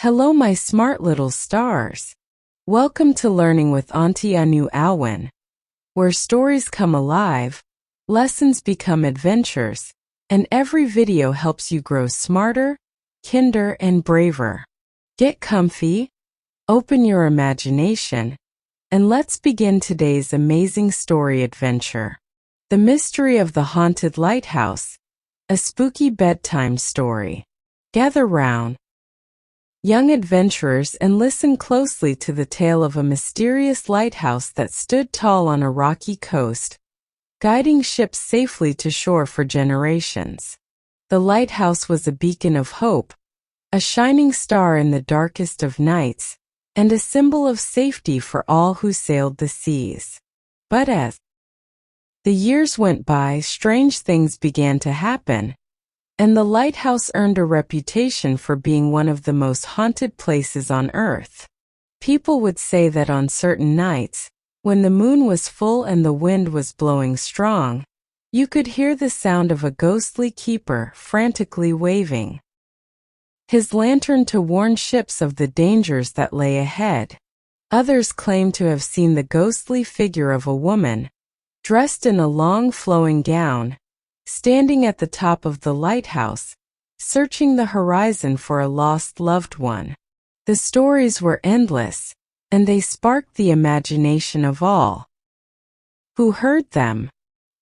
Hello, my smart little stars. Welcome to Learning with Auntie Anu Alwyn, where stories come alive, lessons become adventures, and every video helps you grow smarter, kinder, and braver. Get comfy, open your imagination, and let's begin today's amazing story adventure. The Mystery of the Haunted Lighthouse, a spooky bedtime story. Gather round, young adventurers, and listen closely to the tale of a mysterious lighthouse that stood tall on a rocky coast, guiding ships safely to shore for generations. The lighthouse was a beacon of hope, a shining star in the darkest of nights, and a symbol of safety for all who sailed the seas. But as the years went by, strange things began to happen, and the lighthouse earned a reputation for being one of the most haunted places on Earth. People would say that on certain nights, when the moon was full and the wind was blowing strong, you could hear the sound of a ghostly keeper frantically waving his lantern to warn ships of the dangers that lay ahead. Others claimed to have seen the ghostly figure of a woman, dressed in a long flowing gown, standing at the top of the lighthouse, searching the horizon for a lost loved one. The stories were endless, and they sparked the imagination of all who heard them.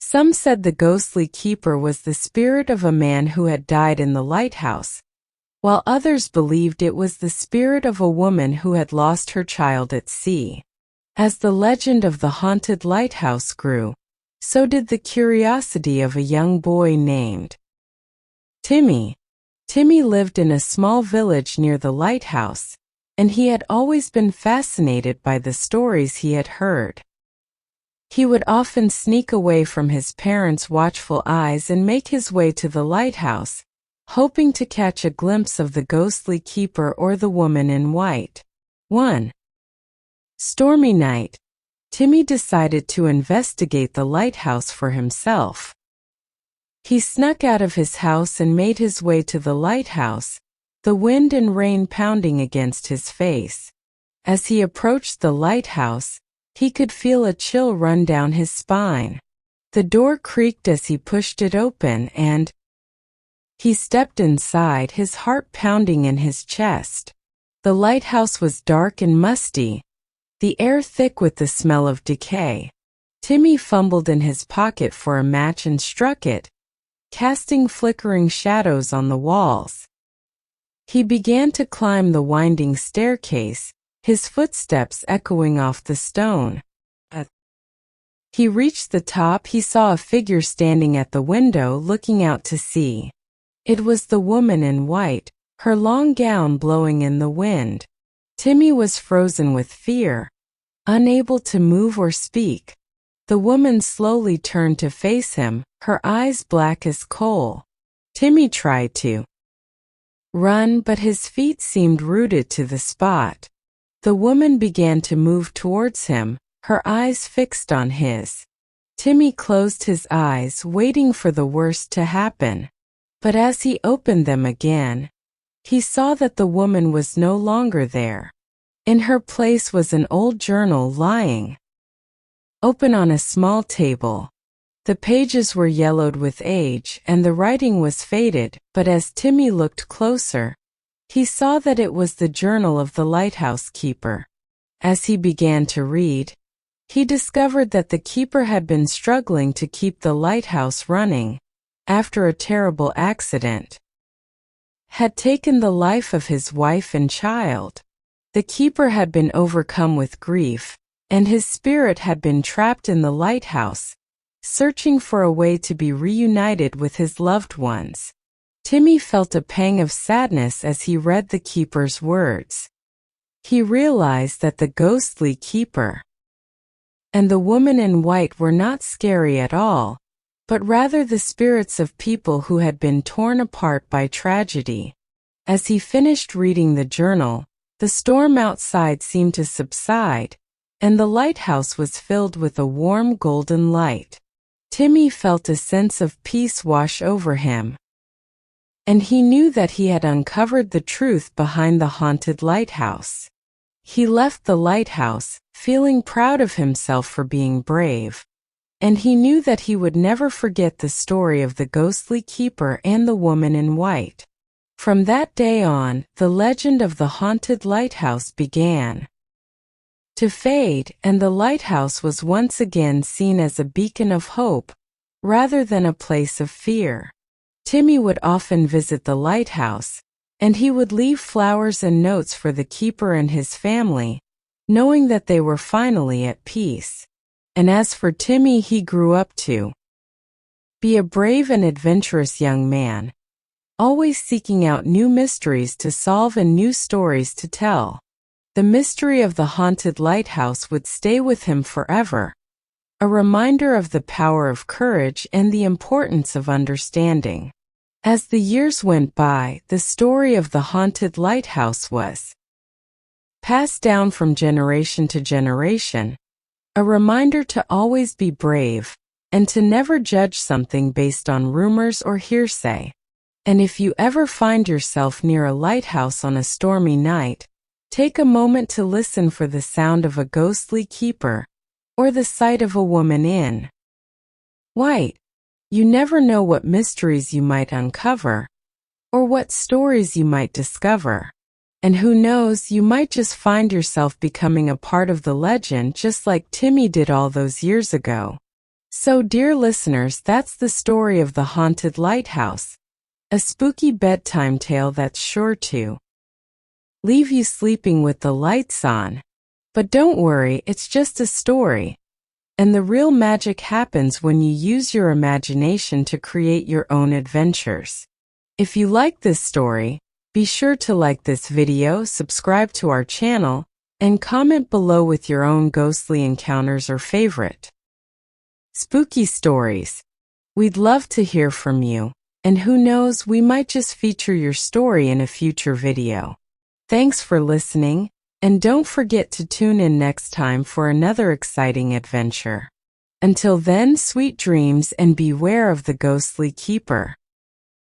Some said the ghostly keeper was the spirit of a man who had died in the lighthouse, while others believed it was the spirit of a woman who had lost her child at sea. As the legend of the haunted lighthouse grew, so did the curiosity of a young boy named Timmy. Timmy lived in a small village near the lighthouse, and he had always been fascinated by the stories he had heard. He would often sneak away from his parents' watchful eyes and make his way to the lighthouse, hoping to catch a glimpse of the ghostly keeper or the woman in white. One stormy night, Timmy decided to investigate the lighthouse for himself. He snuck out of his house and made his way to the lighthouse, the wind and rain pounding against his face. As he approached the lighthouse, he could feel a chill run down his spine. The door creaked as he pushed it open, and he stepped inside, his heart pounding in his chest. The lighthouse was dark and musty, the air thick with the smell of decay. Timmy fumbled in his pocket for a match and struck it, casting flickering shadows on the walls. He began to climb the winding staircase, his footsteps echoing off the stone. As he reached the top, he saw a figure standing at the window looking out to sea. It was the woman in white, her long gown blowing in the wind. Timmy was frozen with fear, unable to move or speak. The woman slowly turned to face him, her eyes black as coal. Timmy tried to run, but his feet seemed rooted to the spot. The woman began to move towards him, her eyes fixed on his. Timmy closed his eyes, waiting for the worst to happen. But as he opened them again, he saw that the woman was no longer there. In her place was an old journal lying open on a small table. The pages were yellowed with age and the writing was faded, but as Timmy looked closer, he saw that it was the journal of the lighthouse keeper. As he began to read, he discovered that the keeper had been struggling to keep the lighthouse running after a terrible accident had taken the life of his wife and child. The keeper had been overcome with grief, and his spirit had been trapped in the lighthouse, searching for a way to be reunited with his loved ones. Timmy felt a pang of sadness as he read the keeper's words. He realized that the ghostly keeper and the woman in white were not scary at all, but rather the spirits of people who had been torn apart by tragedy. As he finished reading the journal, the storm outside seemed to subside, and the lighthouse was filled with a warm golden light. Timmy felt a sense of peace wash over him, and he knew that he had uncovered the truth behind the haunted lighthouse. He left the lighthouse, feeling proud of himself for being brave, and he knew that he would never forget the story of the ghostly keeper and the woman in white. From that day on, the legend of the haunted lighthouse began to fade, and the lighthouse was once again seen as a beacon of hope, rather than a place of fear. Timmy would often visit the lighthouse, and he would leave flowers and notes for the keeper and his family, knowing that they were finally at peace. And as for Timmy, he grew up to be a brave and adventurous young man, always seeking out new mysteries to solve and new stories to tell. The mystery of the haunted lighthouse would stay with him forever, a reminder of the power of courage and the importance of understanding. As the years went by, the story of the haunted lighthouse was passed down from generation to generation, a reminder to always be brave and to never judge something based on rumors or hearsay. And if you ever find yourself near a lighthouse on a stormy night, take a moment to listen for the sound of a ghostly keeper or the sight of a woman in white. You never know what mysteries you might uncover or what stories you might discover. And who knows, you might just find yourself becoming a part of the legend just like Timmy did all those years ago. So, dear listeners, that's the story of the haunted lighthouse, a spooky bedtime tale that's sure to leave you sleeping with the lights on. But don't worry, it's just a story. And the real magic happens when you use your imagination to create your own adventures. If you like this story, be sure to like this video, subscribe to our channel, and comment below with your own ghostly encounters or favorite spooky stories. We'd love to hear from you, and who knows, we might just feature your story in a future video. Thanks for listening, and don't forget to tune in next time for another exciting adventure. Until then, sweet dreams and beware of the ghostly keeper.